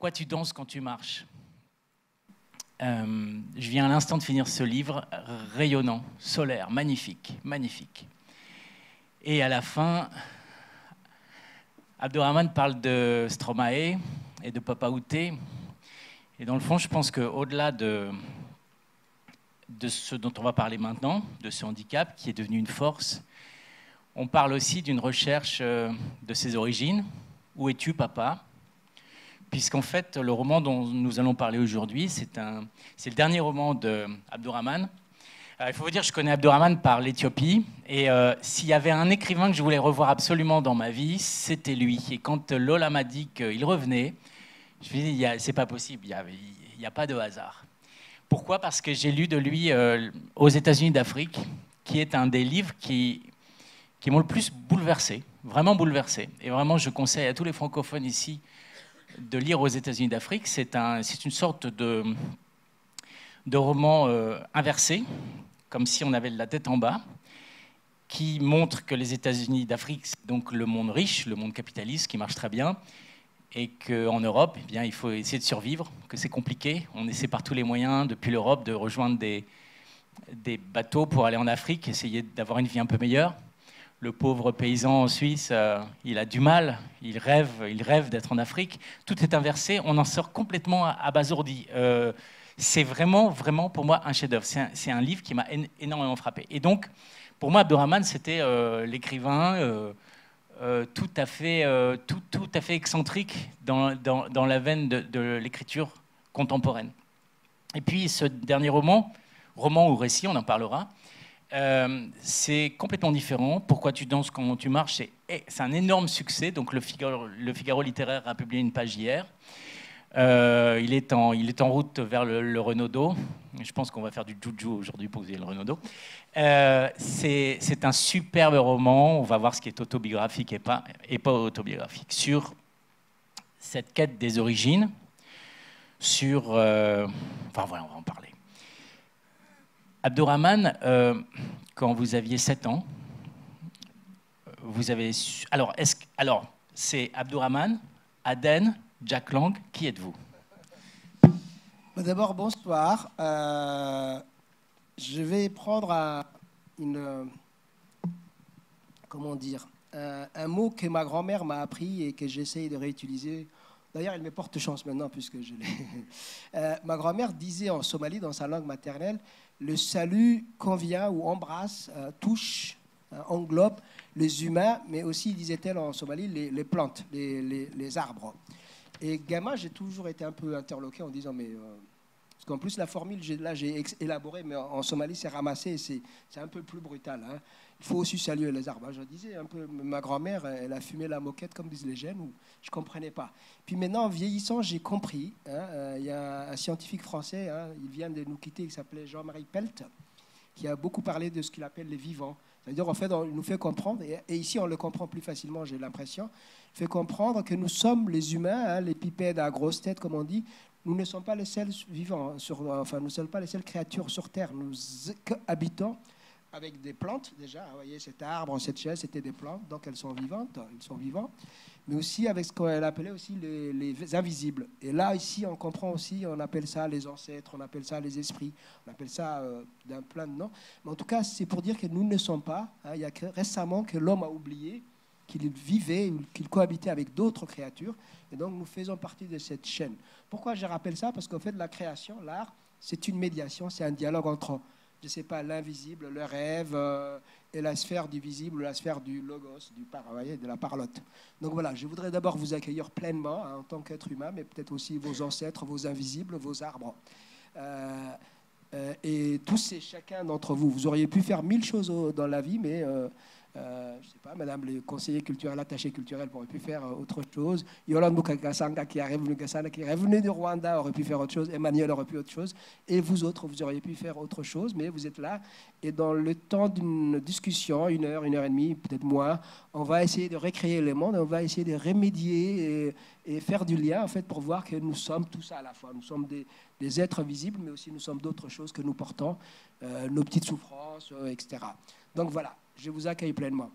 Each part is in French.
Pourquoi tu danses quand tu marches ? Je viens à l'instant de finir ce livre rayonnant, solaire, magnifique, magnifique. Et à la fin, Abdurrahman parle de Stromae et de Papa Outé. Et dans le fond, je pense qu'au-delà de ce dont on va parler maintenant, de ce handicap qui est devenu une force, on parle aussi d'une recherche de ses origines. Où es-tu, papa ? Puisqu'en fait, le roman dont nous allons parler aujourd'hui, c'est le dernier roman d'Abdurrahman. Il faut vous dire, je connais Abdurrahman par l'Éthiopie. Et s'il y avait un écrivain que je voulais revoir absolument dans ma vie, c'était lui. Et quand Lola m'a dit qu'il revenait, je me suis dit, c'est pas possible, il n'y a pas de hasard. Pourquoi ? Parce que j'ai lu de lui aux États-Unis d'Afrique, qui est un des livres qui m'ont le plus bouleversé, vraiment bouleversé. Et vraiment, je conseille à tous les francophones ici de lire aux États-Unis d'Afrique. C'est une sorte de roman inversé, comme si on avait la tête en bas, qui montre que les États-Unis d'Afrique, c'est donc le monde riche, le monde capitaliste, qui marche très bien, et qu'en Europe, eh bien, il faut essayer de survivre, que c'est compliqué. On essaie par tous les moyens, depuis l'Europe, de rejoindre des bateaux pour aller en Afrique, essayer d'avoir une vie un peu meilleure. Le pauvre paysan en Suisse, il a du mal, il rêve d'être en Afrique. Tout est inversé, on en sort complètement abasourdi. C'est vraiment, vraiment pour moi un chef-d'œuvre. C'est un livre qui m'a énormément frappé. Et donc, pour moi, Abdurrahman, c'était l'écrivain tout à fait excentrique dans la veine de l'écriture contemporaine. Et puis, ce dernier roman ou récit, on en parlera, c'est complètement différent. Pourquoi tu danses quand tu marches, c'est un énorme succès. Donc le Figaro littéraire a publié une page hier. Il est en route vers le Renaudot. Je pense qu'on va faire du juju aujourd'hui pour vous le Renaudot. C'est un superbe roman. On va voir ce qui est autobiographique et pas autobiographique sur cette quête des origines. Enfin voilà, on va en parler. Abdurrahman, quand vous aviez 7 ans, vous avez... Alors, c'est Abdurrahman, Aden, Jack Lang, qui êtes-vous ? D'abord, bonsoir. Je vais prendre un mot que ma grand-mère m'a appris et que j'essaye de réutiliser. D'ailleurs, elle me porte chance maintenant puisque je l'ai. Ma grand-mère disait en Somalie, dans sa langue maternelle, le salut convient ou embrasse, touche, englobe les humains, mais aussi, disait-elle en Somalie, les plantes, les arbres. Et gamin, j'ai toujours été un peu interloqué en disant, mais... parce qu'en plus, la formule, j'ai élaboré, mais en Somalie, c'est ramassé, et c'est un peu plus brutal. Hein. Il faut aussi saluer les arbres. Je disais un peu, ma grand-mère, elle a fumé la moquette, comme disent les jeunes, où je ne comprenais pas. Puis maintenant, en vieillissant, j'ai compris. Il y a un scientifique français, il vient de nous quitter, il s'appelait Jean-Marie Pelt, qui a beaucoup parlé de ce qu'il appelle les vivants. C'est-à-dire, en fait, il nous fait comprendre, et ici, on le comprend plus facilement, j'ai l'impression, il fait comprendre que nous sommes les humains, les pipèdes à grosse tête, comme on dit, nous ne sommes pas les seuls vivants, nous ne sommes pas les seules créatures sur Terre. Nous habitons avec des plantes, déjà. Vous voyez, cet arbre, cette chaise, c'était des plantes, donc elles sont vivantes, ils sont vivants. Mais aussi avec ce qu'elle appelait aussi les invisibles. Et là, ici, on comprend aussi, on appelle ça les ancêtres, on appelle ça les esprits, on appelle ça d'un plein de noms. Mais en tout cas, c'est pour dire que nous ne sommes pas. Il y a récemment que l'homme a oublié qu'il vivait, qu'il cohabitait avec d'autres créatures. Et donc, nous faisons partie de cette chaîne. Pourquoi je rappelle ça ? Parce qu'en fait, la création, l'art, c'est une médiation, c'est un dialogue entre, je ne sais pas, l'invisible, le rêve, et la sphère du visible, la sphère du logos, de la parlotte. Donc voilà, je voudrais d'abord vous accueillir pleinement en tant qu'être humain, mais peut-être aussi vos ancêtres, vos invisibles, vos arbres. Et tous et chacun d'entre vous, vous auriez pu faire 1000 choses dans la vie, mais... je ne sais pas, madame le conseiller culturel, attaché culturel, aurait pu faire autre chose. Yolande Mukakasanga, qui est revenu du Rwanda, aurait pu faire autre chose. Emmanuel aurait pu autre chose. Et vous autres, vous auriez pu faire autre chose, mais vous êtes là. Et dans le temps d'une discussion, 1 heure, 1 heure et demie, peut-être moins, on va essayer de recréer le monde, on va essayer de remédier et faire du lien, en fait, pour voir que nous sommes tous à la fois. Nous sommes des êtres visibles, mais aussi nous sommes d'autres choses que nous portons, nos petites souffrances, etc. Donc voilà. Je vous accueille pleinement.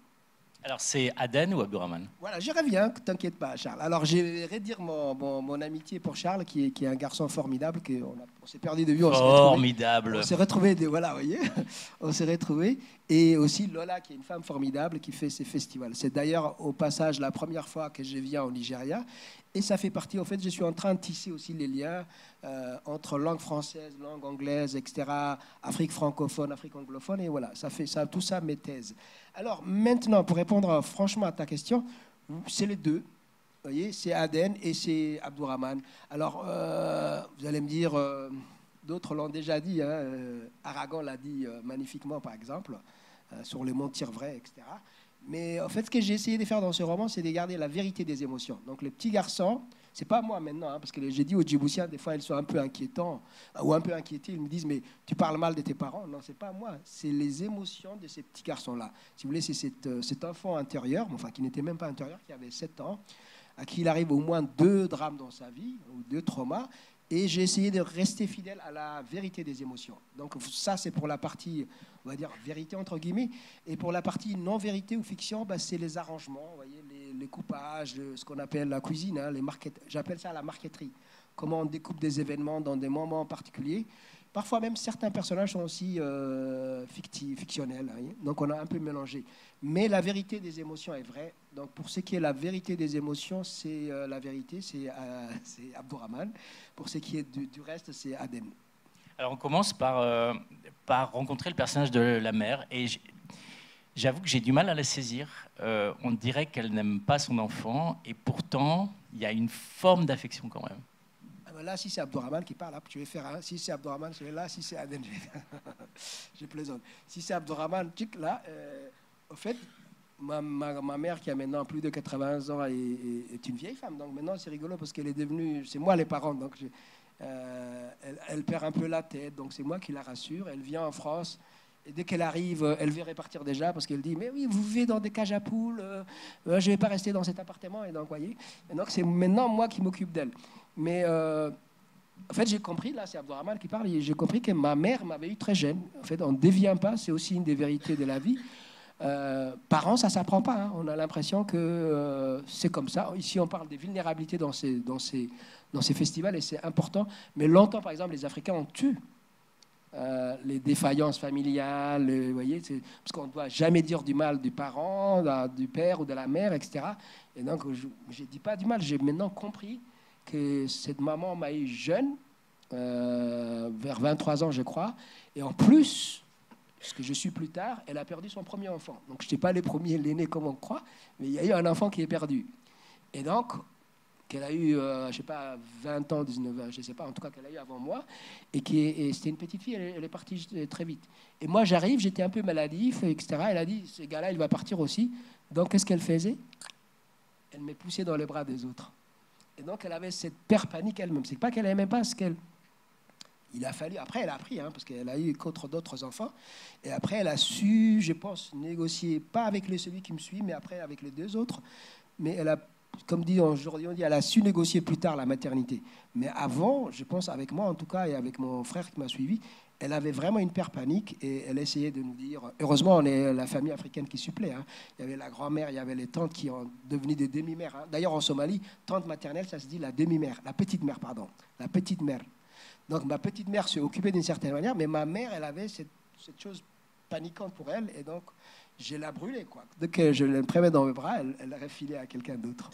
Alors, c'est Aden ou Abdourahmane? Voilà, j'y reviens, t'inquiète pas, Charles. Alors, je vais redire mon amitié pour Charles, qui est un garçon formidable, on s'est perdu de vue, on s'est retrouvé. Formidable. On s'est retrouvés, voilà, vous voyez, on s'est retrouvés. Et aussi Lola, qui est une femme formidable, qui fait ses festivals. C'est d'ailleurs, au passage, la première fois que je viens au Nigeria. Et ça fait partie, en fait, je suis en train de tisser aussi les liens entre langue française, langue anglaise, etc., Afrique francophone, Afrique anglophone, et voilà, ça fait ça, tout ça mes thèses. Alors maintenant, pour répondre franchement à ta question, c'est les deux. Vous voyez, c'est Aden et c'est Abdourahmane. Alors, vous allez me dire, d'autres l'ont déjà dit, hein, Aragon l'a dit magnifiquement, par exemple, sur les monts Tirevrais, etc. Mais en fait, ce que j'ai essayé de faire dans ce roman, c'est de garder la vérité des émotions. Donc les petits garçons, c'est pas moi maintenant, hein, parce que j'ai dit aux Djiboutiens, des fois ils sont un peu inquiétants ou un peu inquiétés, ils me disent mais tu parles mal de tes parents. Non, c'est pas moi, c'est les émotions de ces petits garçons-là. Si vous voulez, c'est cet enfant intérieur, enfin qui n'était même pas intérieur, qui avait 7 ans, à qui il arrive au moins 2 drames dans sa vie, ou 2 traumas, et j'ai essayé de rester fidèle à la vérité des émotions. Donc ça, c'est pour la partie, on va dire, vérité entre guillemets. Et pour la partie non-vérité ou fiction, bah, c'est les arrangements, vous voyez, les coupages, ce qu'on appelle la cuisine, hein, j'appelle ça la marqueterie. Comment on découpe des événements dans des moments particuliers. Parfois même, certains personnages sont aussi fictionnels. Hein, donc on a un peu mélangé. Mais la vérité des émotions est vraie. Donc pour ce qui est la vérité des émotions, c'est la vérité, c'est Abdourahmane. Pour ce qui est du reste, c'est Aden. Alors on commence par rencontrer le personnage de la mère. Et j'avoue que j'ai du mal à la saisir. On dirait qu'elle n'aime pas son enfant. Et pourtant, il y a une forme d'affection quand même. Là, si c'est Abdourahmane qui parle, je vais faire un. Si c'est Abdourahmane, je vais là. Si c'est Aden, je vais faire. Je plaisante. Si c'est Abdourahmane, là, au fait, ma mère, qui a maintenant plus de 80 ans, est une vieille femme. Donc maintenant, c'est rigolo parce qu'elle est devenue. C'est moi les parents. Donc elle perd un peu la tête. Donc c'est moi qui la rassure. Elle vient en France. Et dès qu'elle arrive, elle veut repartir déjà parce qu'elle dit mais oui, vous vivez dans des cages à poules. Je ne vais pas rester dans cet appartement. Et donc, voyez. Et donc c'est maintenant moi qui m'occupe d'elle. Mais en fait, j'ai compris, là, c'est Abdourahmane qui parle, et j'ai compris que ma mère m'avait eu très jeune. En fait, on ne devient pas, c'est aussi une des vérités de la vie. Parents, ça ne s'apprend pas. Hein. On a l'impression que c'est comme ça. Ici, on parle des vulnérabilités dans ces festivals, et c'est important. Mais longtemps, par exemple, les Africains ont tué les défaillances familiales, vous voyez, parce qu'on ne doit jamais dire du mal du parent, du père ou de la mère, etc. Et donc, je ne dis pas du mal, j'ai maintenant compris que cette maman m'a eu jeune, vers 23 ans, je crois. Et en plus, ce que je suis plus tard, elle a perdu son premier enfant. Donc, je n'étais pas l'aîné comme on croit, mais il y a eu un enfant qui est perdu. Et donc, qu'elle a eu, je ne sais pas, 20 ans, 19 ans, je ne sais pas, en tout cas qu'elle a eu avant moi, et c'était une petite fille, elle est partie très vite. Et moi, j'arrive, j'étais un peu maladif, etc. Elle a dit, ce gars-là, il va partir aussi. Donc, qu'est-ce qu'elle faisait? Elle me poussait dans les bras des autres. Et donc, elle avait cette peur panique elle-même. C'est pas qu'elle n'aimait pas ce qu'elle... Il a fallu... Après, elle a appris, hein, parce qu'elle a eu contre d'autres enfants. Et après, elle a su, je pense, négocier, pas avec celui qui me suit, mais après avec les 2 autres. Mais elle a, comme dit aujourd'hui, on dit, elle a su négocier plus tard la maternité. Mais avant, je pense, avec moi en tout cas, et avec mon frère qui m'a suivi, elle avait vraiment une peur panique et elle essayait de nous dire... Heureusement, on est la famille africaine qui supplée. Hein. Il y avait la grand-mère, il y avait les tantes qui ont devenu des demi-mères. Hein. D'ailleurs, en Somalie, tante maternelle, ça se dit la demi-mère, la petite-mère, pardon. La petite-mère. Donc, ma petite-mère s'est occupée d'une certaine manière, mais ma mère, elle avait cette chose paniquante pour elle. Et donc, je la brûlais, quoi. Dès que je la prenais dans mes bras, elle l'aurait filée à quelqu'un d'autre.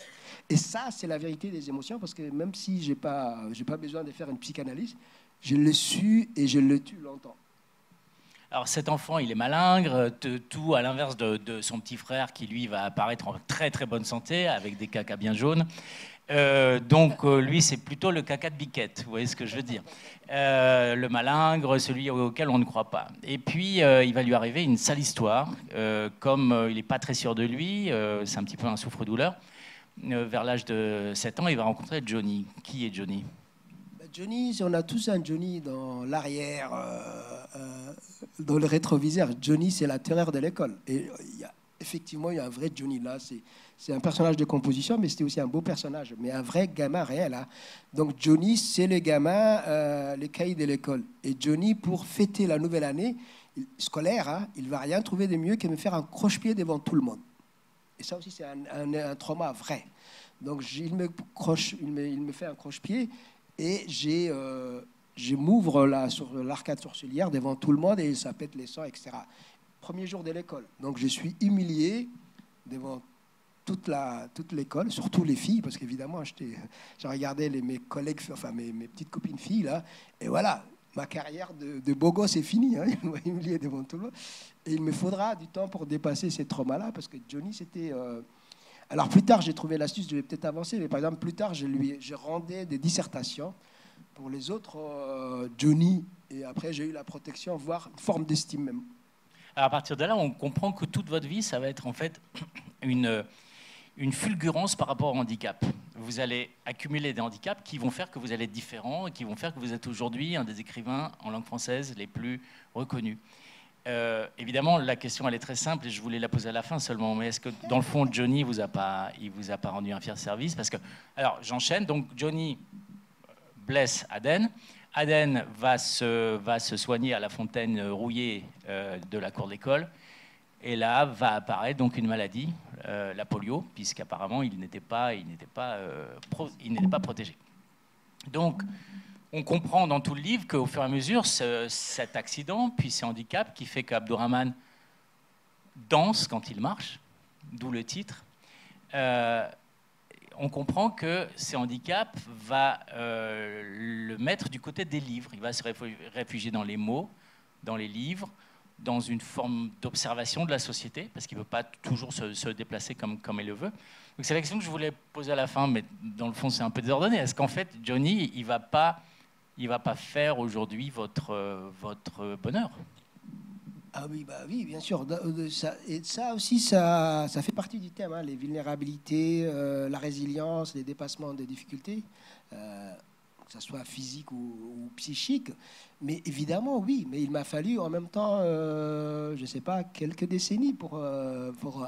Et ça, c'est la vérité des émotions, parce que même si je n'ai pas besoin de faire une psychanalyse, je l'ai su et je le tue longtemps. Alors cet enfant, il est malingre, tout à l'inverse de son petit frère qui, lui, va apparaître en très très bonne santé, avec des cacas bien jaunes. Donc lui, c'est plutôt le caca de biquette, vous voyez ce que je veux dire. Le malingre, celui auquel on ne croit pas. Et puis, il va lui arriver une sale histoire. Comme il n'est pas très sûr de lui, c'est un petit peu un souffre-douleur, vers l'âge de 7 ans, il va rencontrer Johnny. Qui est Johnny ? Johnny, on a tous un Johnny dans l'arrière, dans le rétroviseur. Johnny, c'est la terreur de l'école. Et effectivement, il y a un vrai Johnny là. C'est un personnage de composition, mais c'était aussi un beau personnage, mais un vrai gamin réel. Hein. Donc Johnny, c'est le gamin, les cahiers de l'école. Et Johnny, pour fêter la nouvelle année scolaire, hein, il ne va rien trouver de mieux que me faire un croche-pied devant tout le monde. Et ça aussi, c'est un trauma vrai. Donc, il me fait un croche-pied et je m'ouvre là, sur l'arcade sourcilière devant tout le monde et ça pète les sangs, etc. Premier jour de l'école. Donc, je suis humilié devant toute l'école, surtout les filles, parce qu'évidemment, j'ai regardé mes collègues, enfin mes petites copines filles, là, et voilà, ma carrière de beau gosse est finie, hein, ils m'ont humilié devant tout le monde. Et il me faudra du temps pour dépasser ces traumas-là, parce que Johnny, c'était... Alors plus tard, j'ai trouvé l'astuce, je vais peut-être avancer, mais par exemple, plus tard, je rendais des dissertations pour les autres Johnny, et après, j'ai eu la protection, voire une forme d'estime même. Alors à partir de là, on comprend que toute votre vie, ça va être en fait une fulgurance par rapport au handicap. Vous allez accumuler des handicaps qui vont faire que vous allez être différent et qui vont faire que vous êtes aujourd'hui un des écrivains en langue française les plus reconnus. Évidemment, la question elle est très simple et je voulais la poser à la fin seulement. Mais est-ce que dans le fond, Johnny il vous a pas rendu un fier service? Parce que, alors, j'enchaîne. Donc, Johnny blesse Aden. Aden va se soigner à la fontaine rouillée de la cour d'école. Et là va apparaître donc une maladie, la polio, puisqu'apparemment il n'était pas protégé. Donc, on comprend dans tout le livre qu'au fur et à mesure, cet accident, puis ces handicaps, qui fait qu'Abdourahmane danse quand il marche, d'où le titre, on comprend que ces handicaps va le mettre du côté des livres. Il va se réfugier dans les mots, dans les livres, dans une forme d'observation de la société, parce qu'il ne veut pas toujours se déplacer comme il le veut. Donc c'est la question que je voulais poser à la fin, mais dans le fond c'est un peu désordonné. Est-ce qu'en fait Johnny, il va pas faire aujourd'hui votre bonheur? Ah oui, bah oui, bien sûr. Et ça aussi, ça fait partie du thème, hein, les vulnérabilités, la résilience, les dépassements des difficultés. Que ce soit physique ou psychique. Mais évidemment, oui. Mais il m'a fallu en même temps, je ne sais pas, quelques décennies pour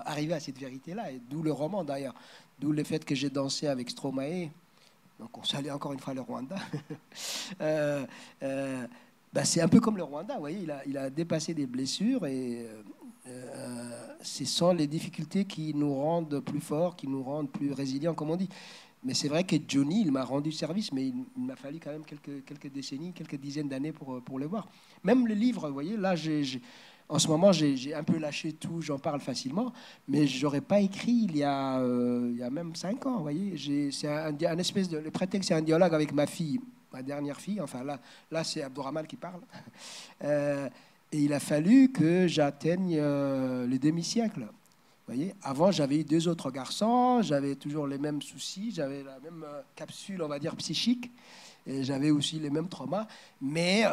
arriver à cette vérité-là. Et d'où le roman, d'ailleurs. D'où le fait que j'ai dansé avec Stromae. Donc, on salue encore une fois le Rwanda. C'est un peu comme le Rwanda, vous voyez. Il a dépassé des blessures et ce sont les difficultés qui nous rendent plus forts, qui nous rendent plus résilients, comme on dit. Mais c'est vrai que Johnny, il m'a rendu service, mais il m'a fallu quand même quelques décennies, quelques dizaines d'années pour le voir. Même le livre, vous voyez, là, en ce moment, j'ai un peu lâché tout, j'en parle facilement, mais je n'aurais pas écrit il y a même 5 ans, vous voyez. C'est un espèce de... Le prétexte, c'est un dialogue avec ma fille, ma dernière fille, enfin là c'est Abdourahmane qui parle. Et il a fallu que j'atteigne le demi-siècle. Vous voyez, avant, j'avais eu 2 autres garçons, j'avais toujours les mêmes soucis, j'avais la même capsule, on va dire, psychique, et j'avais aussi les mêmes traumas, mais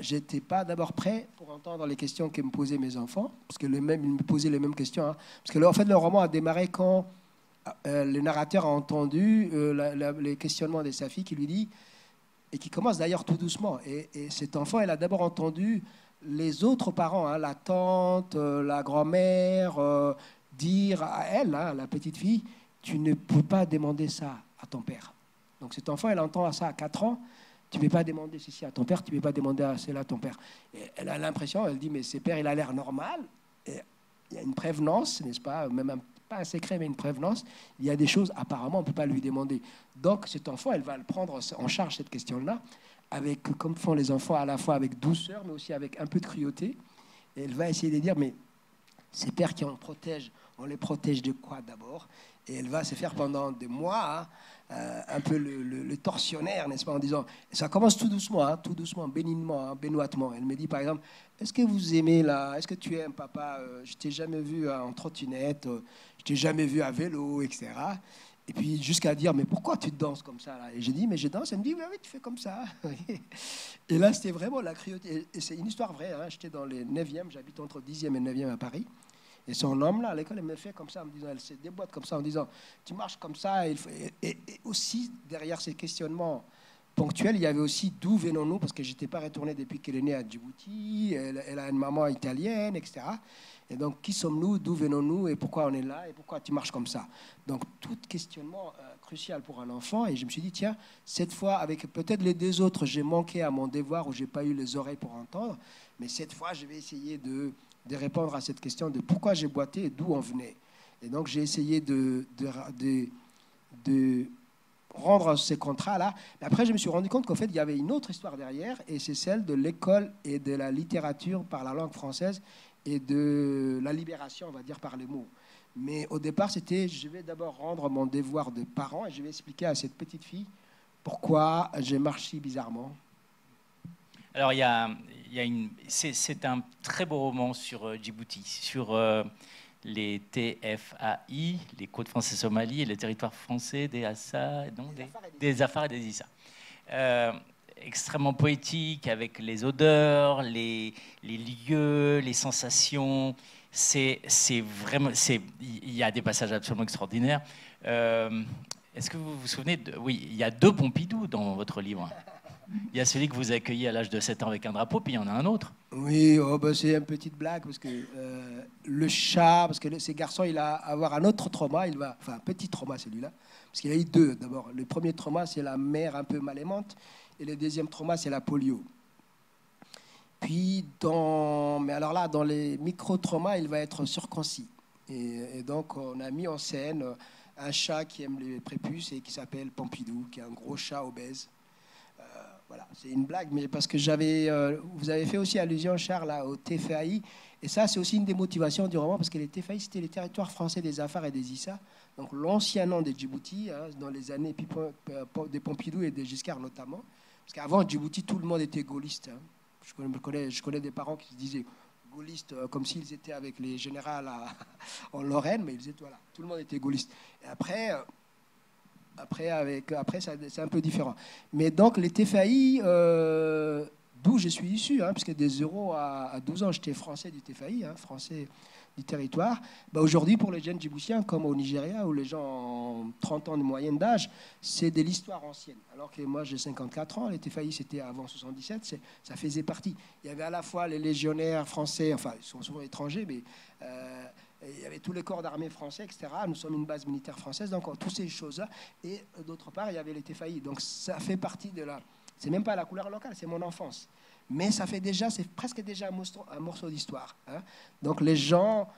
je n'étais pas d'abord prêt pour entendre les questions que me posaient mes enfants, parce que ils me posaient les mêmes questions. Hein, parce que en fait, le roman a démarré quand le narrateur a entendu les questionnements de sa fille qui lui dit, et qui commence d'ailleurs tout doucement, et cet enfant, elle a d'abord entendu les autres parents, hein, la tante, la grand-mère, dire à elle, hein, la petite fille, tu ne peux pas demander ça à ton père. Donc cet enfant, elle entend ça à 4 ans, tu ne peux pas demander ceci à ton père, tu ne peux pas demander cela à ton père. Et elle a l'impression, elle dit, mais ce père, il a l'air normal. Et il y a une prévenance, n'est-ce pas, même pas un secret, mais une prévenance. Il y a des choses, apparemment, on ne peut pas lui demander. Donc cet enfant, elle va le prendre en charge, cette question-là, avec, comme font les enfants, à la fois avec douceur, mais aussi avec un peu de cruauté. Et elle va essayer de dire, mais ces pères qui en protègent, on les protège de quoi d'abord? Et elle va se faire pendant des mois un peu le tortionnaire, n'est-ce pas, en disant, ça commence tout doucement, bénignement, hein, bénoitement. Elle me dit par exemple, est-ce que vous aimez est-ce que tu aimes papa? Je t'ai jamais vu en trottinette, je t'ai jamais vu à vélo, etc. Et puis jusqu'à dire, mais pourquoi tu danses comme ça là? Et j'ai dit, mais je danse. Elle me dit, oui, tu fais comme ça. Et là, c'était vraiment la cruauté. Et c'est une histoire vraie. Hein. J'étais dans les 9e, j'habite entre 10e et 9e à Paris. Et son homme, là, à l'école, elle me fait comme ça, en me disant, elle se déboîte comme ça, en disant, tu marches comme ça. Et aussi, derrière ces questionnements ponctuels, il y avait aussi d'où venons-nous, parce que je n'étais pas retourné depuis qu'elle est née à Djibouti, elle a une maman italienne, etc. Et donc, qui sommes-nous, d'où venons-nous, et pourquoi on est là, et pourquoi tu marches comme ça? Donc, tout questionnement crucial pour un enfant. Et je me suis dit, tiens, cette fois, avec peut-être les 2 autres, j'ai manqué à mon devoir, ou je n'ai pas eu les oreilles pour entendre, mais cette fois, je vais essayer de répondre à cette question de pourquoi j'ai boité et d'où on venait. Et donc, j'ai essayé de rendre ces contrats-là. Mais après, je me suis rendu compte qu'en fait, il y avait une autre histoire derrière, et c'est celle de l'école et de la littérature par la langue française et de la libération, on va dire, par les mots. Mais au départ, c'était, je vais d'abord rendre mon devoir de parent et je vais expliquer à cette petite fille pourquoi je marche si bizarrement. Alors, c'est un très beau roman sur Djibouti, sur les TFAI, les côtes françaises Somalie, et les territoires français des Assa, non, des Afar et des Issa. Extrêmement poétique, avec les odeurs, les lieux, les sensations. C'est vraiment, il y a des passages absolument extraordinaires. Est-ce que vous vous souvenez oui, il y a 2 Pompidou dans votre livre. Il y a celui que vous accueillez à l'âge de 7 ans avec un drapeau, puis il y en a un autre. Oui, oh, bah, c'est une petite blague, parce que le chat, parce que ces garçons, il va avoir un autre trauma, enfin un petit trauma celui-là, parce qu'il y a eu 2 d'abord. Le premier trauma, c'est la mère un peu mal aimante, et le deuxième trauma, c'est la polio. Puis, mais alors là, dans les micro-traumas, il va être circoncis. Et donc, on a mis en scène un chat qui aime les prépuces et qui s'appelle Pompidou, qui est un gros chat obèse. Voilà, c'est une blague, mais parce que vous avez fait aussi allusion, Charles, au TFAI, et ça, c'est aussi une des motivations du roman, parce que les TFAI, c'était les territoires français des Afar et des Issa, donc l'ancien nom de Djibouti, hein, dans les années des Pompidou et de Giscard notamment, parce qu'avant Djibouti, tout le monde était gaulliste. Hein. Je connais des parents qui se disaient gaullistes comme s'ils étaient avec les générales en Lorraine, mais voilà, tout le monde était gaulliste. Et après, c'est un peu différent. Mais donc, les TFAI, d'où je suis issu, hein, puisque des 0 à 12 ans, j'étais français du TFAI, hein, français du territoire. Bah, aujourd'hui, pour les jeunes djiboutiens, comme au Nigeria, où les gens ont 30 ans de moyenne d'âge, c'est de l'histoire ancienne. Alors que moi, j'ai 54 ans, les TFAI, c'était avant 77, ça faisait partie. Il y avait à la fois les légionnaires français, enfin, ils sont souvent étrangers, mais... il y avait tous les corps d'armée français, etc. Nous sommes une base militaire française, donc toutes ces choses-là. Et d'autre part, il y avait les TFAI. Donc ça fait partie de la... C'est même pas la couleur locale, c'est mon enfance. Mais c'est presque déjà un morceau d'histoire. Hein. Donc les gens,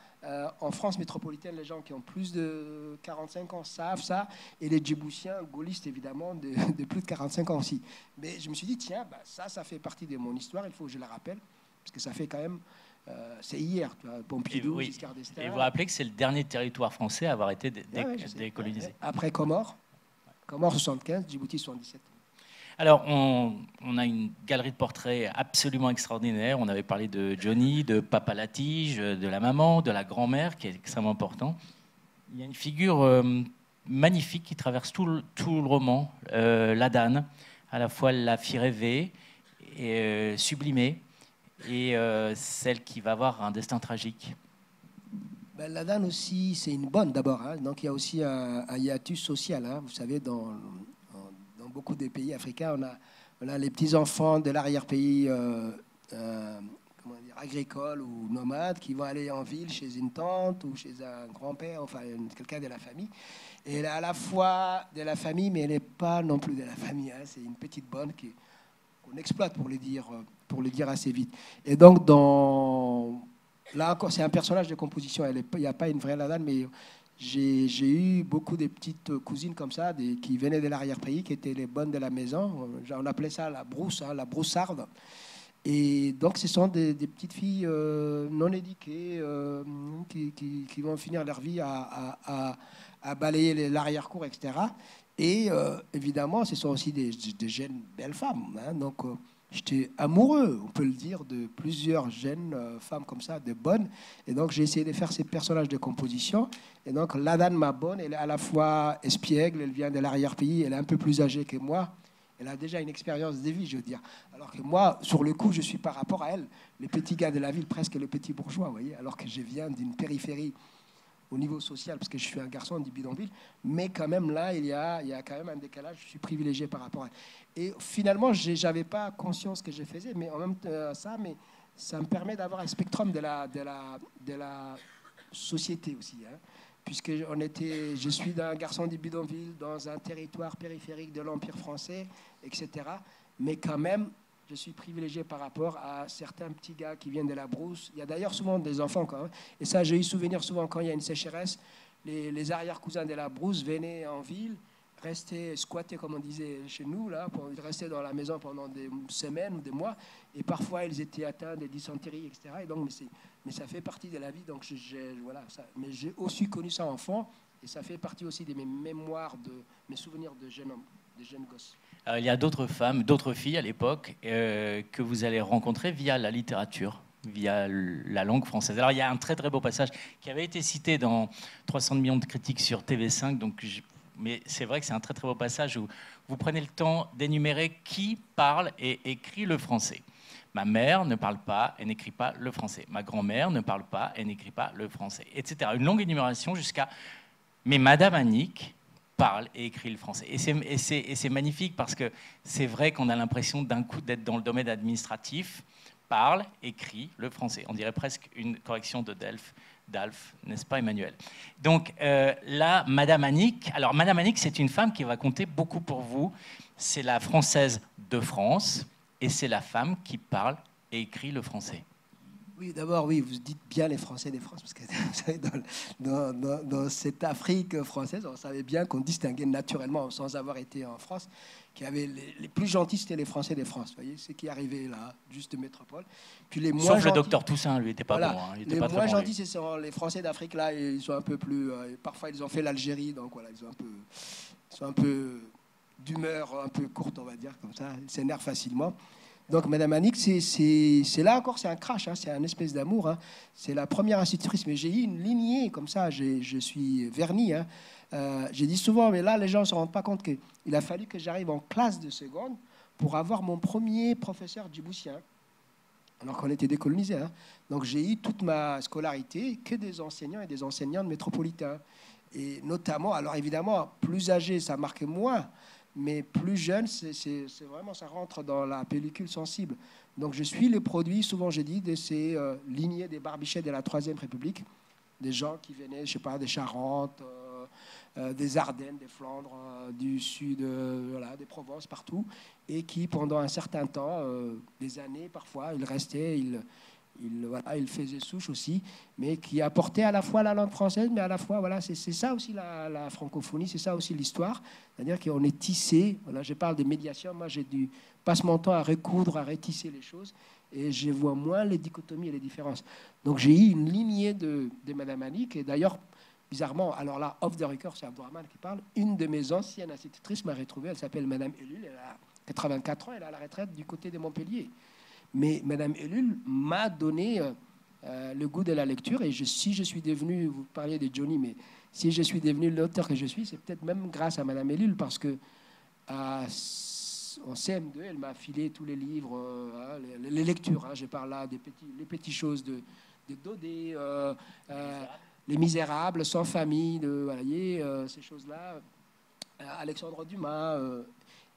en France métropolitaine, les gens qui ont plus de 45 ans savent ça. Et les Djiboutiens, gaullistes évidemment, de plus de 45 ans aussi. Mais je me suis dit, tiens, ça fait partie de mon histoire, il faut que je la rappelle. Parce que ça fait quand même... c'est hier, tu vois, Pompidou, Giscard d'Estaing. Et vous rappelez que c'est le dernier territoire français à avoir été décolonisé. Après Comores 75, Djibouti 77. Alors, on a une galerie de portraits absolument extraordinaire. On avait parlé de Johnny, de Papa Latige, de la maman, de la grand-mère, qui est extrêmement important. Il y a une figure magnifique qui traverse tout le roman, la Dane, à la fois la fille rêvée, et, sublimée, et celle qui va avoir un destin tragique. La Dane aussi, c'est une bonne d'abord. Hein. Donc il y a aussi un hiatus social. Hein. Vous savez, dans beaucoup de pays africains, on a les petits-enfants de l'arrière-pays agricole ou nomade qui vont aller en ville chez une tante ou chez un grand-père, enfin quelqu'un de la famille. Et elle est à la fois de la famille, mais elle n'est pas non plus de la famille. Hein. C'est une petite bonne qu'on exploite, pour le dire assez vite. Et donc, là encore, c'est un personnage de composition. Il n'y a pas une vraie Ladane, mais j'ai eu beaucoup de petites cousines comme ça, qui venaient de l'arrière-pays, qui étaient les bonnes de la maison. On appelait ça la brousse, hein, la broussarde. Et donc, ce sont des petites filles non éduquées qui vont finir leur vie à balayer l'arrière-cour, etc. Et évidemment, ce sont aussi des jeunes belles femmes. Hein, donc, j'étais amoureux, on peut le dire, de plusieurs jeunes femmes comme ça, de bonnes. Et donc, j'ai essayé de faire ces personnages de composition. Et donc, Ladane, ma bonne, elle est à la fois espiègle, elle vient de l'arrière-pays, elle est un peu plus âgée que moi. Elle a déjà une expérience de vie, je veux dire. Alors que moi, sur le coup, je suis par rapport à elle, le petit gars de la ville, presque le petit bourgeois, vous voyez, alors que je viens d'une périphérie au niveau social, parce que je suis un garçon du bidonville, mais quand même là, il y a quand même un décalage, je suis privilégié par rapport à elle. Et finalement, je n'avais pas conscience que je faisais, mais en même temps, ça me permet d'avoir un spectrum de la société aussi, hein. Puisque je suis un garçon du bidonville dans un territoire périphérique de l'Empire français, etc. Mais quand même, je suis privilégié par rapport à certains petits gars qui viennent de la brousse. Il y a d'ailleurs souvent des enfants quand même. Et ça, j'ai eu souvenir souvent quand il y a une sécheresse. les arrière-cousins de la brousse venaient en ville, restaient squattés, comme on disait chez nous, là, ils restaient dans la maison pendant des semaines ou des mois, et parfois ils étaient atteints de dysenterie, etc. Et donc, mais ça fait partie de la vie, donc voilà, mais j'ai aussi connu ça enfant, et ça fait partie aussi de mes mémoires, de mes souvenirs de jeune homme, de jeune gosse. Alors, il y a d'autres femmes, d'autres filles à l'époque que vous allez rencontrer via la littérature, via la langue française. Alors, il y a un très très beau passage qui avait été cité dans 300 millions de critiques sur TV5, mais c'est vrai que c'est un très très beau passage où vous prenez le temps d'énumérer qui parle et écrit le français. Ma mère ne parle pas et n'écrit pas le français. Ma grand-mère ne parle pas et n'écrit pas le français, etc. Une longue énumération jusqu'à... Mais Madame Annick parle et écrit le français. Et c'est magnifique parce que c'est vrai qu'on a l'impression d'un coup d'être dans le domaine administratif, parle, écrit le français. On dirait presque une correction de d'Alf, n'est-ce pas Emmanuel? Donc là, Madame Annick, alors Madame Annick, c'est une femme qui va compter beaucoup pour vous. C'est la Française de France et c'est la femme qui parle et écrit le français. Oui, d'abord, oui, vous dites bien les Français des France, parce que vous savez, dans cette Afrique française, on savait bien qu'on distinguait naturellement, sans avoir été en France, qu'il y avait les plus gentils, c'était les Français des France. Vous voyez, c'est qui arrivaient là, juste de métropole. Puis les moins Sauf gentils, le docteur Toussaint, lui, n'était pas voilà, bon. Hein, il était les pas moins très bon, gentils, ce sont les Français d'Afrique, là, et ils sont un peu plus... parfois, ils ont fait l'Algérie, donc voilà, ils sont un peu d'humeur un peu courte, on va dire, comme ça. Ils s'énervent facilement. Donc, Madame Annick, c'est là encore, c'est un crash, hein, c'est un espèce d'amour. Hein. C'est la première institutrice, mais j'ai eu une lignée comme ça, je suis verni. Hein. J'ai dit souvent, mais là, les gens ne se rendent pas compte qu'il a fallu que j'arrive en classe de seconde pour avoir mon premier professeur djiboutien, alors qu'on était décolonisés. Hein. Donc, j'ai eu toute ma scolarité que des enseignants et des enseignantes métropolitains. Et notamment, alors évidemment, plus âgés, ça marquait moins. Mais plus jeune, c'est vraiment, ça rentre dans la pellicule sensible. Donc je suis le produit, souvent j'ai dit, de ces lignées des Barbichets de la Troisième République, des gens qui venaient, je sais pas, des Charentes, des Ardennes, des Flandres, du Sud, voilà, des Provences, partout, et qui, pendant un certain temps, des années parfois, ils restaient, il faisait souche aussi, mais qui apportait à la fois la langue française, mais à la fois, voilà, c'est ça aussi la francophonie, c'est ça aussi l'histoire. C'est-à-dire qu'on est tissé, voilà, je parle de médiation, moi j'ai passe mon temps à recoudre, à retisser les choses, et je vois moins les dichotomies et les différences. Donc j'ai eu une lignée de Madame Annick, et d'ailleurs, bizarrement, alors là, off the record, c'est Abdourahmane qui parle, une de mes anciennes institutrices m'a retrouvée, elle s'appelle Madame Ellul, elle a 84 ans, elle est à la retraite du côté de Montpellier. Mais Madame Ellul m'a donné le goût de la lecture. Et si je suis devenu, vous parliez de Johnny, mais si je suis devenu l'auteur que je suis, c'est peut-être même grâce à Madame Ellul, parce que en CM2, elle m'a filé tous les livres, les lectures. Hein, je parle là les petites choses de Daudet, Les Misérables, Sans famille, ces choses-là. Alexandre Dumas.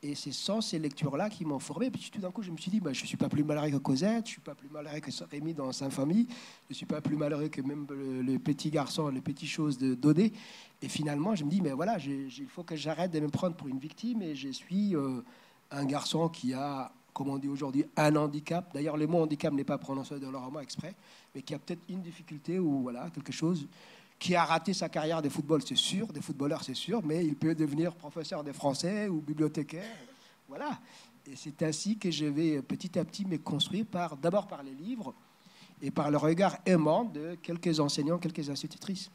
Et c'est sans ces lectures-là qui m'ont formé. Puis tout d'un coup, je me suis dit, bah, je ne suis pas plus malheureux que Cosette, je ne suis pas plus malheureux que Rémi dans Sainte-Famille, je ne suis pas plus malheureux que même le petit garçon, les petites choses de Daudet. Et finalement, je me dis, mais voilà, il faut que j'arrête de me prendre pour une victime. Et je suis un garçon qui a, comme on dit aujourd'hui, un handicap. D'ailleurs, le mot handicap n'est pas prononcé dans le roman exprès, mais qui a peut-être une difficulté ou voilà, quelque chose... qui a raté sa carrière de football, c'est sûr, des footballeurs, c'est sûr, mais il peut devenir professeur de français ou bibliothécaire. Voilà. Et c'est ainsi que je vais petit à petit me construire, d'abord par les livres et par le regard aimant de quelques enseignants, quelques institutrices.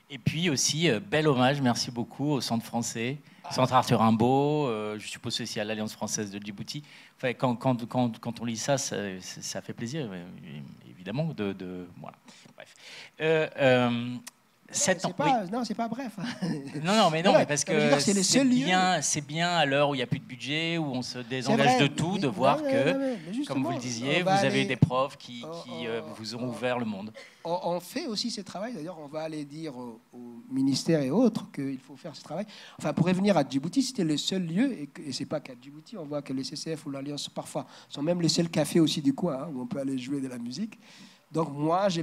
Et puis aussi, bel hommage, merci beaucoup au Centre français, Centre Arthur Rimbaud, je suppose aussi à l'Alliance française de Djibouti. Enfin, quand on lit ça, ça fait plaisir, évidemment. Voilà. Bref. 7 ans. Non, c'est pas bref. Non, mais parce que c'est bien à l'heure où il n'y a plus de budget, où on se désengage de tout, de voir que, comme vous le disiez, vous avez des profs qui vous ont ouvert le monde. On fait aussi ce travail. D'ailleurs, on va aller dire au ministère et autres qu'il faut faire ce travail. Enfin, pour revenir à Djibouti, c'était le seul lieu, et c'est pas qu'à Djibouti, on voit que les CCF ou l'Alliance, parfois, sont même les seuls cafés aussi du coin, hein, où on peut aller jouer de la musique. Donc moi, je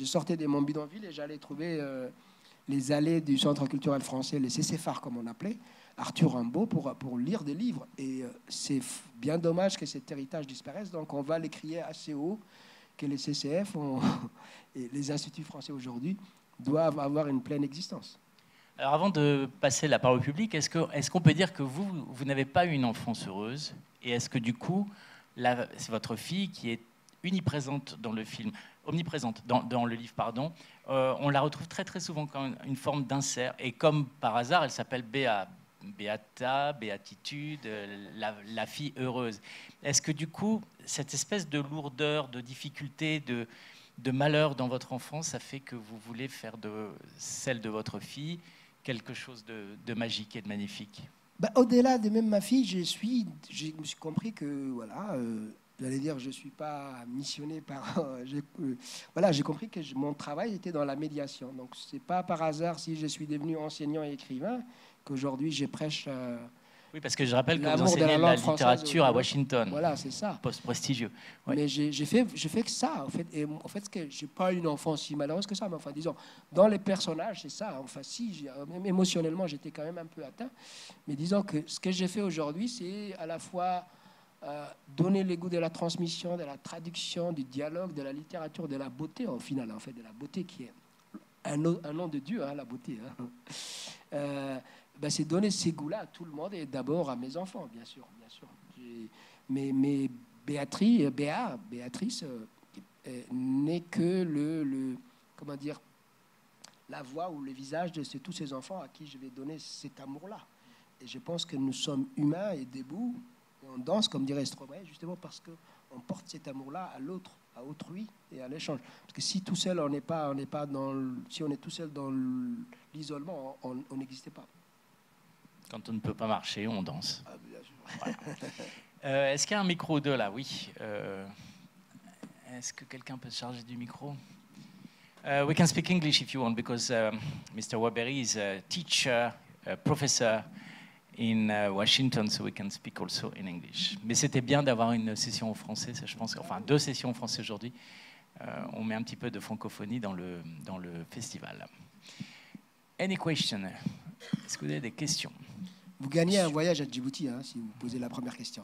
sortais de mon bidonville et j'allais trouver les allées du Centre culturel français, les CCFAR comme on appelait, Arthur Rimbaud, pour lire des livres. Et c'est bien dommage que cet héritage disparaisse. Donc on va les crier assez haut que les CCF et les instituts français aujourd'hui doivent avoir une pleine existence. Alors avant de passer la parole au public, est-ce qu'on peut dire que vous n'avez pas eu une enfance heureuse? Et est-ce que du coup, c'est votre fille qui est omniprésente dans le film, omniprésente dans le livre, pardon, on la retrouve très très souvent comme une forme d'insert. Et comme par hasard, elle s'appelle Béa. Beata, béatitude, la fille heureuse. Est-ce que du coup, cette espèce de lourdeur, de difficulté, de malheur dans votre enfance, ça fait que vous voulez faire de celle de votre fille quelque chose de magique et de magnifique? Au-delà de même ma fille, je me suis compris que, voilà, j'allais dire, je ne suis pas missionné par... voilà, j'ai compris que mon travail était dans la médiation. Donc, ce n'est pas par hasard si je suis devenu enseignant et écrivain qu'aujourd'hui, je prêche... oui, parce que je rappelle que vous l'amour de enseignez la la langue française littérature à Washington. Voilà, c'est ça. Poste prestigieux. Ouais. Mais je fais que ça, en fait. Et en fait, je n'ai pas une enfance si malheureuse que ça. Mais enfin, disons, dans les personnages, c'est ça. Enfin, si, même émotionnellement, j'étais quand même un peu atteint. Mais disons que ce que j'ai fait aujourd'hui, c'est à la fois donner le goût de la transmission, de la traduction, du dialogue, de la littérature, de la beauté, au final, en fait, de la beauté qui est un nom de Dieu, hein, la beauté. Hein. C'est donner ces goûts-là à tout le monde et d'abord à mes enfants, bien sûr. Mais Béatrice n'est que comment dire, la voix ou le visage de tous ces enfants à qui je vais donner cet amour-là. Et je pense que nous sommes humains et debout, et on danse, comme dirait Stromae, justement parce qu'on porte cet amour-là à l'autre, à autrui et à l'échange. Parce que si tout seul, si on est tout seul dans l'isolement, on n'existait pas. Quand on ne peut pas marcher, on danse. Ah, bien sûr. Voilà. Est-ce qu'il y a un micro 2 là? Oui. Est-ce que quelqu'un peut se charger du micro? We can speak English if you want, because Mr. Waberi is a teacher, a professor in Washington, so we can speak also in English. Mais c'était bien d'avoir une session en français, ça, je pense, enfin 2 sessions en français aujourd'hui. On met un petit peu de francophonie dans le festival. Any question? Est-ce que vous avez des questions? Vous gagnez un voyage à Djibouti, hein, si vous posez la première question.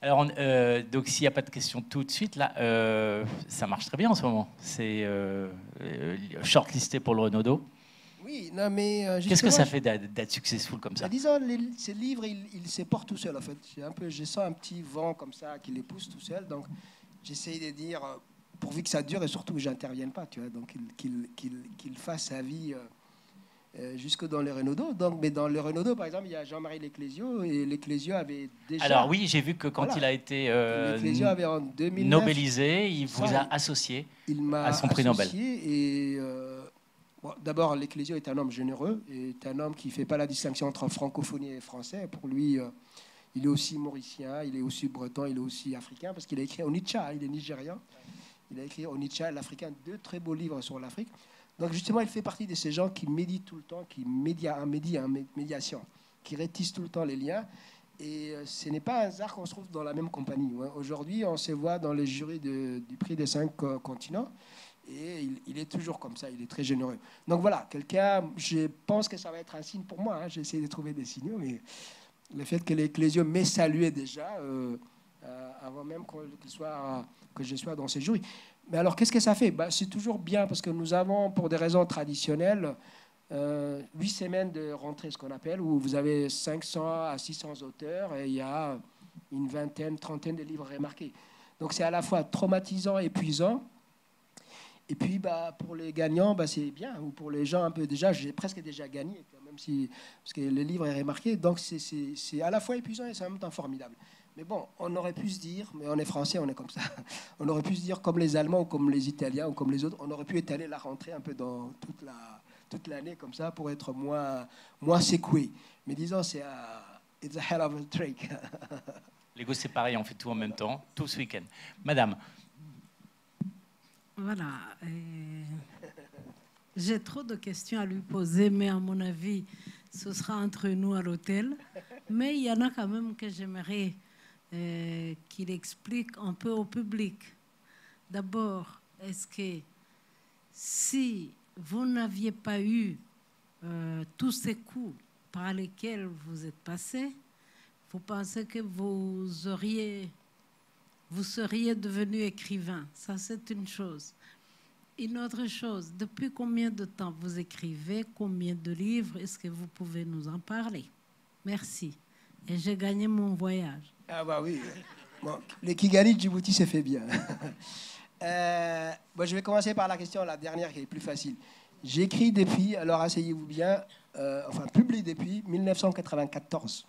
Alors, donc s'il n'y a pas de questions tout de suite, là, ça marche très bien en ce moment. C'est shortlisté pour le Renaudot. Oui, non, mais qu'est-ce que ça fait d'être successful comme ça? Disons, ces livres, ils se portent tout seuls, en fait. Je sens un petit vent comme ça qui les pousse tout seul. Donc, j'essaye de dire, pourvu que ça dure et surtout que j'intervienne pas, tu vois. Donc, qu'il fasse sa vie jusque dans le Renaudot. Donc, mais dans le Renaudot, par exemple, il y a Jean-Marie Leclésio, et Leclésio avait déjà... Alors oui, j'ai vu que quand il a été avait en 2009, nobelisé, il vous a associé à son prix Nobel. Et d'abord, Leclésio est un homme généreux, est un homme qui ne fait pas la distinction entre francophonie et français. Pour lui, il est aussi mauricien, il est aussi breton, il est aussi africain, parce qu'il a écrit Onitsha, il est nigérian. Il a écrit Onitsha, l'Africain, 2 très beaux livres sur l'Afrique. Donc justement, il fait partie de ces gens qui méditent tout le temps, qui médiation, qui rétissent tout le temps les liens. Et ce n'est pas un hasard qu'on se trouve dans la même compagnie. Aujourd'hui, on se voit dans les jurys du prix des 5 continents. Et il est toujours comme ça, il est très généreux. Donc voilà, je pense que ça va être un signe pour moi. Hein, j'essaie de trouver des signaux, mais le fait que l'Ecclésio m'ait salué déjà, avant même que je sois dans ces jurys. Mais alors, qu'est-ce que ça fait? C'est toujours bien, parce que nous avons, pour des raisons traditionnelles, 8 semaines de rentrée, ce qu'on appelle, où vous avez 500 à 600 auteurs, et il y a une vingtaine, trentaine de livres remarqués. Donc c'est à la fois traumatisant, épuisant, et puis pour les gagnants, c'est bien, ou pour les gens un peu déjà, j'ai presque déjà gagné, même si, parce que le livre est remarqué, donc c'est à la fois épuisant et c'est en même temps formidable. Mais bon, on aurait pu se dire, mais on est français, on est comme ça, on aurait pu se dire comme les Allemands ou comme les Italiens ou comme les autres, on aurait pu étaler la rentrée un peu dans toute l'année comme ça pour être moins secoué. Mais disons, it's a hell of a trick. L'ego, c'est pareil, on fait tout en même temps, tout ce week-end. Madame. Voilà. J'ai trop de questions à lui poser, mais à mon avis, ce sera entre nous à l'hôtel. Mais il y en a quand même que j'aimerais qu'il explique un peu au public. D'abord, est-ce que si vous n'aviez pas eu tous ces coups par lesquels vous êtes passé, vous pensez que vous auriez vous seriez devenu écrivain. Ça, c'est une chose. Une autre chose, depuis combien de temps vous écrivez? Combien de livres? Est-ce que vous pouvez nous en parler? Merci. Et j'ai gagné mon voyage. Ah bah oui. Bon, le Kigali Djibouti s'est fait bien. Bon, je vais commencer par la question, la dernière qui est plus facile. J'écris depuis, alors asseyez-vous bien, publie depuis 1994.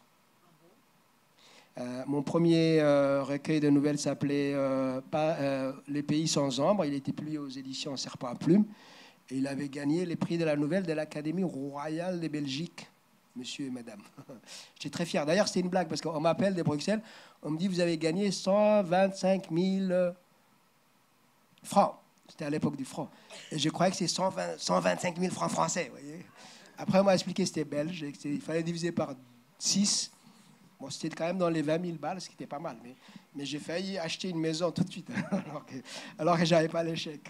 Mon premier recueil de nouvelles s'appelait Les pays sans ombre. Il était publié aux éditions Serpent à Plume. Et il avait gagné les prix de la nouvelle de l'Académie royale de Belgique, monsieur et madame. J'étais très fier. D'ailleurs, c'était une blague parce qu'on m'appelle de Bruxelles. On me dit, vous avez gagné 125 000 francs. C'était à l'époque du franc. Et je croyais que c'est 125 000 francs français. Vous voyez. Après, on m'a expliqué que c'était belge et qu'il fallait diviser par 6. Bon, c'était quand même dans les 20 000 balles, ce qui était pas mal. Mais j'ai failli acheter une maison tout de suite, alors que je n'avais pas l'échec.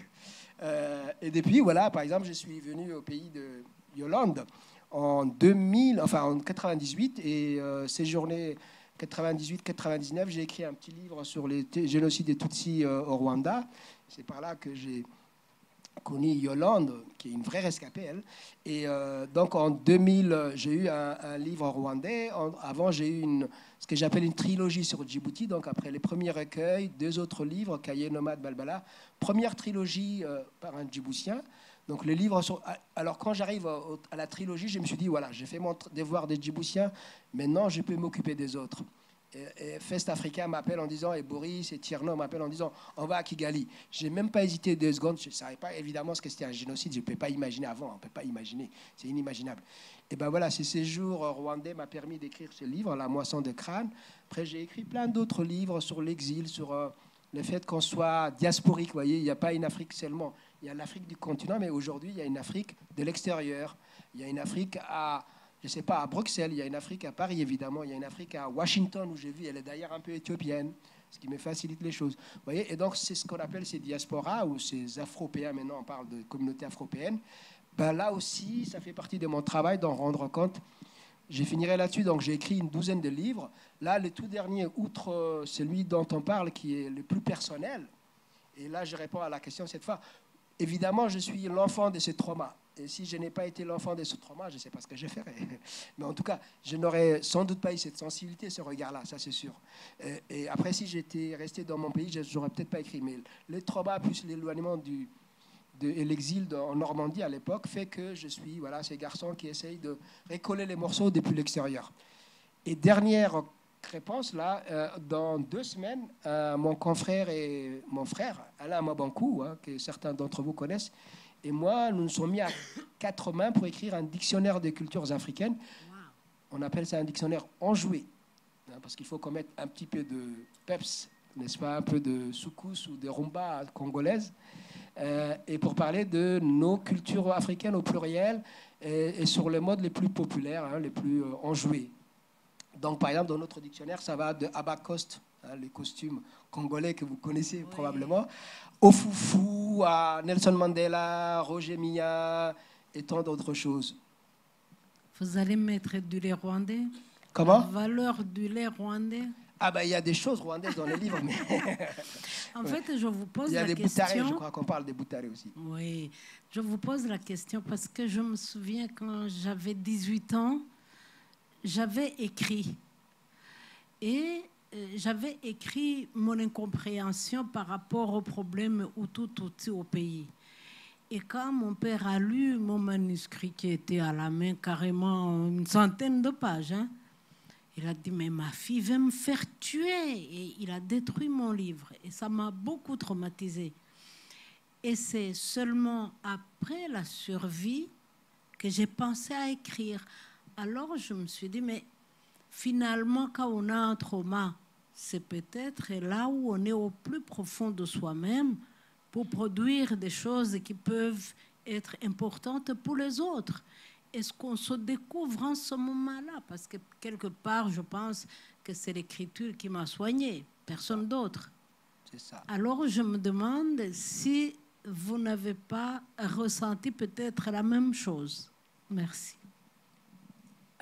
Et depuis, voilà, par exemple, je suis venu au pays de Yolande en 98 et séjourné 98-99, j'ai écrit un petit livre sur le génocide des Tutsis au Rwanda. C'est par là que j'ai connu Yolande, qui est une vraie rescapée, elle. Et donc en 2000, j'ai eu un livre rwandais. Avant, j'ai eu ce que j'appelle une trilogie sur Djibouti. Donc après les premiers recueils, 2 autres livres, Cahiers Nomade, Balbala. Première trilogie par un Djiboutien. Donc les livres sont... Alors quand j'arrive à la trilogie, je me suis dit, voilà, j'ai fait mon devoir des Djiboutiens, maintenant je peux m'occuper des autres. Et Fest Africa m'appelle en disant, et Boris et Tierno m'appellent en disant, on va à Kigali. Je n'ai même pas hésité 2 secondes, je ne savais pas évidemment ce que c'était un génocide, je ne peux pas imaginer avant, on ne peut pas imaginer, c'est inimaginable. Et ben voilà, ce séjour rwandais m'a permis d'écrire ce livre, La moisson de crâne. Après j'ai écrit plein d'autres livres sur l'exil, sur le fait qu'on soit diasporique, vous voyez, il n'y a pas une Afrique seulement, il y a l'Afrique du continent, mais aujourd'hui il y a une Afrique de l'extérieur, il y a une Afrique je ne sais pas, à Bruxelles, il y a une Afrique à Paris, évidemment, il y a une Afrique à Washington, où j'ai vu, elle est d'ailleurs un peu éthiopienne, ce qui me facilite les choses. Vous voyez, et donc, c'est ce qu'on appelle ces diasporas, ou ces Afropéens, maintenant on parle de communauté afropéenne. Ben, là aussi, ça fait partie de mon travail d'en rendre compte. Je finirai là-dessus, donc j'ai écrit une 12aine de livres. Là, le tout dernier, outre celui dont on parle, qui est le plus personnel, et là, je réponds à la question cette fois. Évidemment, je suis l'enfant de ce trauma. Et si je n'ai pas été l'enfant de ce trauma, je ne sais pas ce que je ferais. Mais en tout cas, je n'aurais sans doute pas eu cette sensibilité, ce regard-là, ça c'est sûr. Et après, si j'étais resté dans mon pays, je n'aurais peut-être pas écrit. Mais le trauma plus l'éloignement et l'exil en Normandie à l'époque fait que je suis ces garçons qui essayent de recoller les morceaux depuis l'extérieur. Et dernière réponse, là, dans 2 semaines, mon confrère et mon frère, Alain Mabankou, que certains d'entre vous connaissent, et moi, nous nous sommes mis à 4 mains pour écrire un dictionnaire des cultures africaines. Wow. On appelle ça un dictionnaire enjoué, parce qu'il faut qu'on mette un petit peu de peps, n'est-ce pas, un peu de soukous ou de rumba congolaise, et pour parler de nos cultures africaines au pluriel et sur les modes les plus populaires, les plus enjoués. Donc, par exemple, dans notre dictionnaire, ça va de Abacoste, les costumes congolais que vous connaissez probablement, au foufou, à Nelson Mandela, Roger Milla et tant d'autres choses. Vous allez mettre du lait rwandais? Comment? La valeur du lait rwandais? Ah ben, il y a des choses rwandaises dans les livres, mais... En fait, je vous pose Il la question... y a des boutarés, je crois qu'on parle des boutarés aussi. Oui, je vous pose la question parce que je me souviens quand j'avais 18 ans, j'avais écrit. Et j'avais écrit mon incompréhension par rapport aux problèmes Hutu-Tutsi au pays. Et quand mon père a lu mon manuscrit qui était à la main, carrément une centaine de pages, il a dit, mais ma fille va me faire tuer. Et il a détruit mon livre. Et ça m'a beaucoup traumatisée. Et c'est seulement après la survie que j'ai pensé à écrire. Alors je me suis dit, mais finalement, quand on a un trauma, c'est peut-être là où on est au plus profond de soi-même pour produire des choses qui peuvent être importantes pour les autres. Est-ce qu'on se découvre en ce moment-là? Parce que quelque part, je pense que c'est l'écriture qui m'a soignée, personne d'autre. C'est ça. Alors je me demande si vous n'avez pas ressenti peut-être la même chose. Merci.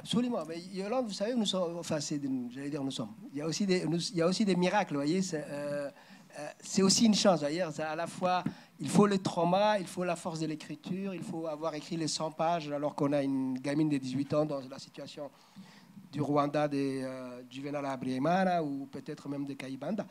Absolument. Mais Yolande, vous savez, nous sommes, enfin, j'allais dire nous sommes. Il y a aussi des miracles, vous voyez. C'est aussi une chance, d'ailleurs. À la fois, il faut le trauma, il faut la force de l'écriture, il faut avoir écrit les 100 pages alors qu'on a une gamine de 18 ans dans la situation du Rwanda de Juvenal Habyarimana ou peut-être même de Kayibanda.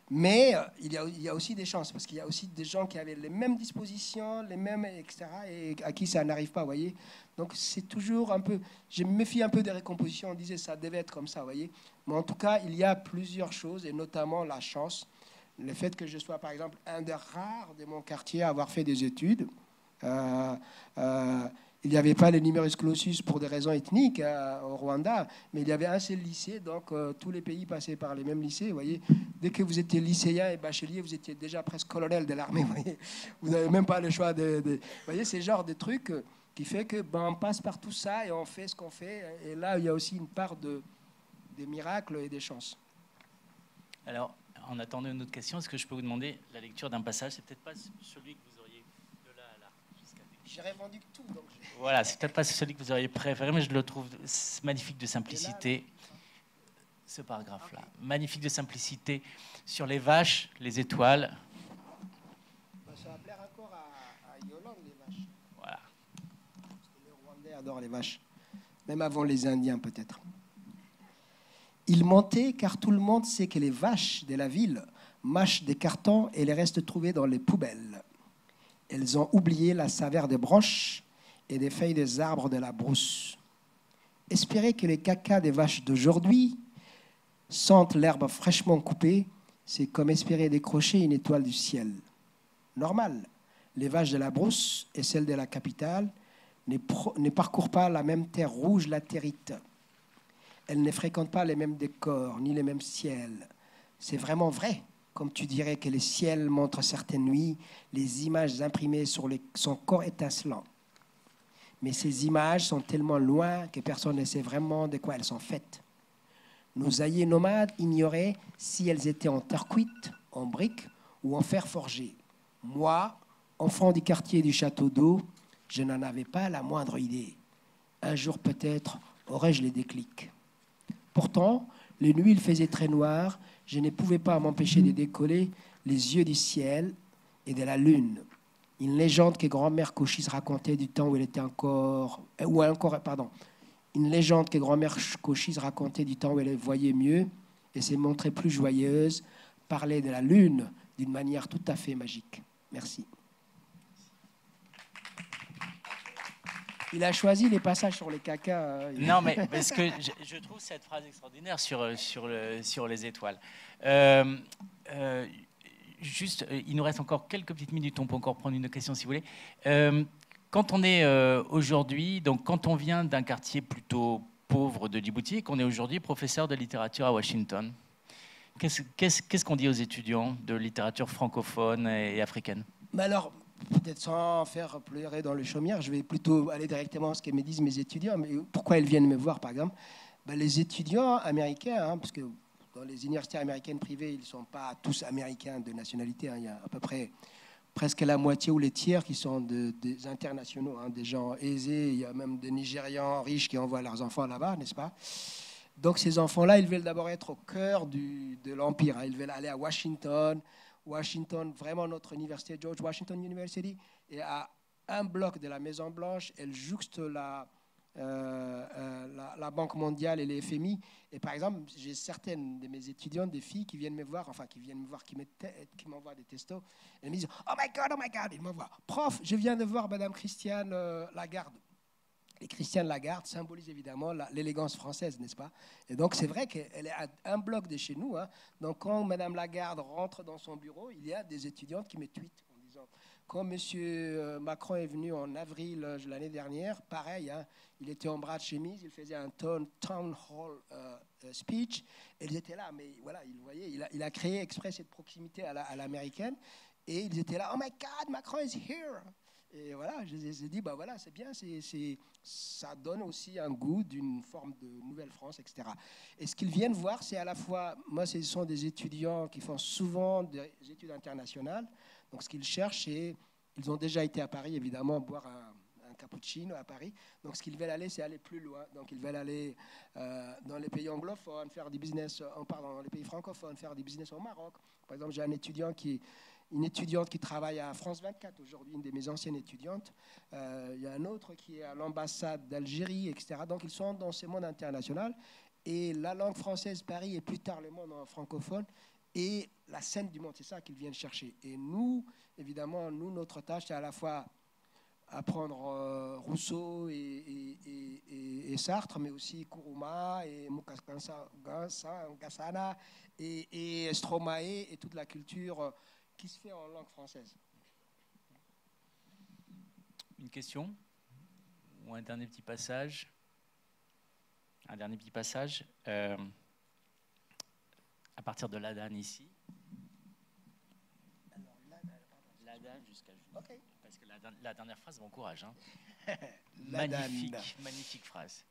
Mais il y a aussi des chances, parce qu'il y a aussi des gens qui avaient les mêmes dispositions, les mêmes, etc., et à qui ça n'arrive pas, vous voyez. Donc c'est toujours un peu... Je me méfie un peu des récompositions, on disait ça devait être comme ça, vous voyez. Mais en tout cas, il y a plusieurs choses, et notamment la chance. Le fait que je sois, par exemple, un des rares de mon quartier à avoir fait des études. Il n'y avait pas le numerus clausus pour des raisons ethniques au Rwanda, mais il y avait un seul lycée, donc tous les pays passaient par les mêmes lycées. Vous voyez, dès que vous étiez lycéen et bachelier, vous étiez déjà presque colonel de l'armée. Vous n'avez même pas le choix Vous voyez, c'est le genre de truc qui fait que on passe par tout ça et on fait ce qu'on fait. Et là, il y a aussi une part des miracles et des chances. Alors, en attendant une autre question, est-ce que je peux vous demander la lecture d'un passage? C'est peut-être pas celui que vous auriez de là à là. J'ai répondu tout. Donc voilà, c'est peut-être pas celui que vous auriez préféré, mais je le trouve magnifique de simplicité. Ce paragraphe-là, okay. Magnifique de simplicité sur les vaches, les étoiles. Ça va plaire encore à Yolande, les vaches. Voilà. Parce que les Rwandais adorent les vaches, même avant les Indiens peut-être. Il mentait car tout le monde sait que les vaches de la ville mâchent des cartons et les restent trouvés dans les poubelles. Elles ont oublié la saveur des branches et des feuilles des arbres de la brousse. Espérer que les cacas des vaches d'aujourd'hui sentent l'herbe fraîchement coupée, c'est comme espérer décrocher une étoile du ciel. Normal, les vaches de la brousse et celles de la capitale ne parcourent pas la même terre rouge latérite. Elles ne fréquentent pas les mêmes décors, ni les mêmes ciels. C'est vraiment vrai, comme tu dirais que le ciel montre certaines nuits les images imprimées sur son corps étincelant. Mais ces images sont tellement loin que personne ne sait vraiment de quoi elles sont faites. Nos aïeux nomades ignoraient si elles étaient en terre cuite, en briques ou en fer forgé. Moi, enfant du quartier du Château d'Eau, je n'en avais pas la moindre idée. Un jour peut-être aurais-je les déclics. Pourtant, les nuits, il faisait très noir. Je ne pouvais pas m'empêcher de décoller les yeux du ciel et de la lune. Une légende que grand-mère Cochise racontait du temps où elle était Une légende que grand-mère Cochise racontait du temps où elle voyait mieux et s'est montrée plus joyeuse, parlait de la lune d'une manière tout à fait magique. Merci. Il a choisi les passages sur les cacas. Non, mais parce que je trouve cette phrase extraordinaire sur les étoiles. Juste, il nous reste encore quelques petites minutes. On peut encore prendre une question si vous voulez. Quand on est aujourd'hui, donc quand on vient d'un quartier plutôt pauvre de Djibouti, et qu'on est aujourd'hui professeur de littérature à Washington, qu'est-ce qu'on dit aux étudiants de littérature francophone et africaine? Alors, peut-être sans faire pleurer dans le chaumière, je vais plutôt aller directement à ce que me disent mes étudiants. Mais pourquoi ils viennent me voir, par exemple? Les étudiants américains, parce que dans les universités américaines privées, ils ne sont pas tous américains de nationalité. Il y a à peu près presque la moitié ou les tiers qui sont des internationaux, des gens aisés. Il y a même des Nigérians riches qui envoient leurs enfants là-bas, n'est-ce pas? Donc ces enfants-là, ils veulent d'abord être au cœur de l'Empire. Ils veulent aller à Washington. Washington, vraiment notre université, George Washington University, est à un bloc de la Maison-Blanche. Elle jouxte la Banque mondiale et les FMI. Et par exemple, j'ai certaines de mes étudiantes, des filles qui viennent me voir, qui m'envoient des textos. Elles me disent « Oh my God !» Ils m'envoient « Prof, je viens de voir Madame Christiane Lagarde. » Et Christiane Lagarde symbolise évidemment l'élégance française, n'est-ce pas? Et donc c'est vrai qu'elle est à un bloc de chez nous. Donc quand Madame Lagarde rentre dans son bureau, il y a des étudiantes qui me tweetent en disant quand Monsieur Macron est venu en avril l'année dernière, pareil, il était en bras de chemise, il faisait un town hall speech, et ils étaient là, mais voilà, il a créé exprès cette proximité à l'américaine, et ils étaient là, oh my God, Macron is here. Et voilà, je les ai dit, voilà, c'est bien, ça donne aussi un goût d'une forme de Nouvelle-France, etc. Et ce qu'ils viennent voir, c'est à la fois, moi, ce sont des étudiants qui font souvent des études internationales. Donc, ce qu'ils cherchent, c'est, ils ont déjà été à Paris, évidemment, boire un un cappuccino à Paris. Donc, ce qu'ils veulent aller, c'est aller plus loin. Donc, ils veulent aller dans les pays anglophones, faire du business, dans les pays francophones, faire du business au Maroc. Par exemple, j'ai une étudiante qui travaille à France 24 aujourd'hui, une de mes anciennes étudiantes. Il y a un autre qui est à l'ambassade d'Algérie, etc. Donc, ils sont dans ce monde international. Et la langue française, Paris, et plus tard le monde francophone, et la scène du monde, c'est ça qu'ils viennent chercher. Et nous, évidemment, notre tâche, c'est à la fois apprendre Rousseau et Sartre, mais aussi Kuruma et Mukansana et Stromae et toute la culture qui se fait en langue française. Une question ou un dernier petit passage? Un dernier petit passage. À partir de l'Adan ici. Alors, l'Adan jusqu'à Julie. Okay. Parce que la dernière phrase m'encourage. Hein. Magnifique phrase.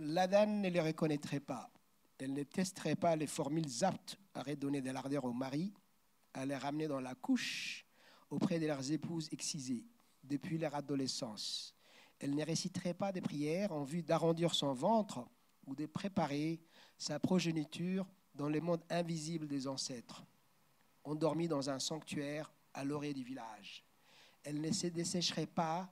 L'Adan ne les reconnaîtrait pas. Elle ne testerait pas les formules aptes à redonner de l'ardeur aux maris, à les ramener dans la couche auprès de leurs épouses excisées depuis leur adolescence. Elle ne réciterait pas des prières en vue d'arrondir son ventre ou de préparer sa progéniture dans le monde invisible des ancêtres, endormis dans un sanctuaire à l'orée du village. Elle ne se dessécherait pas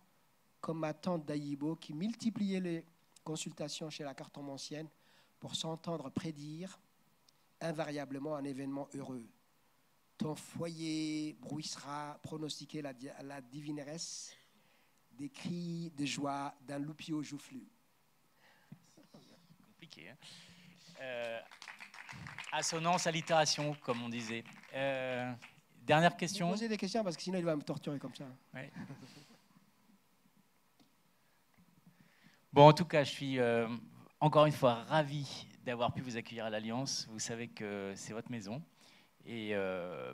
comme ma tante d'Ayibo qui multipliait les consultations chez la cartomancienne pour s'entendre prédire invariablement un événement heureux. Ton foyer bruissera pronostiquer la divineresse des cris de joie d'un loupio joufflu. Compliqué, hein. Assonance, allitération, comme on disait. Dernière question. Posez des questions parce que sinon il va me torturer comme ça. Ouais. Bon, en tout cas, je suis encore une fois ravi d'avoir pu vous accueillir à l'Alliance. Vous savez que c'est votre maison. Et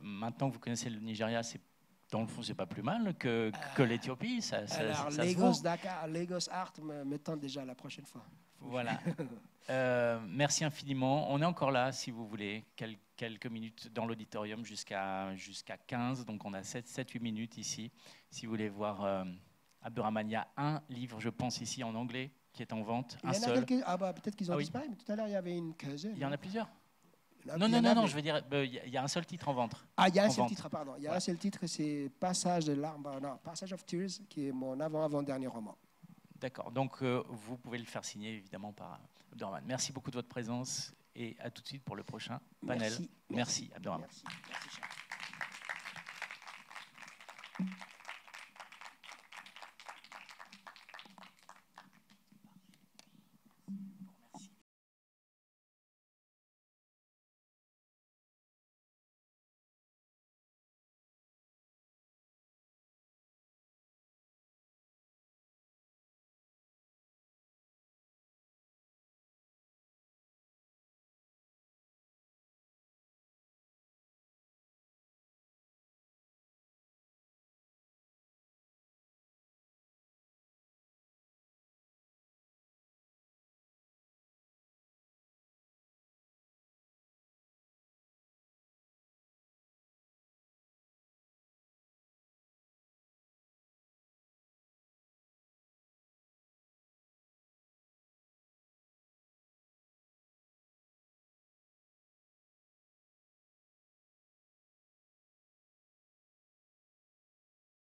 maintenant que vous connaissez le Nigeria, dans le fond, c'est pas plus mal que l'Éthiopie. Alors, Lagos, Dakar, Lagos Art me tente déjà la prochaine fois. Voilà. Merci infiniment. On est encore là, si vous voulez, quelques minutes dans l'auditorium jusqu'à 15. Donc, on a 7-8 minutes ici. Si vous voulez voir Abderrahmane, il y a un livre, je pense, ici en anglais, qui est en vente. Un seul. Peut-être qu'ils ont disparu, mais tout à l'heure, il y avait une quinzaine. Il y en a plusieurs. Non, je veux dire, il y a un seul titre en vente. Ah, il y a un seul titre, pardon. Il y a un seul titre, c'est Passage de larmes, non, Passage of Tears, qui est mon avant-dernier roman. D'accord, donc vous pouvez le faire signer évidemment par Abderrahmane. Merci beaucoup de votre présence et à tout de suite pour le prochain panel. Merci Abderrahmane. Merci.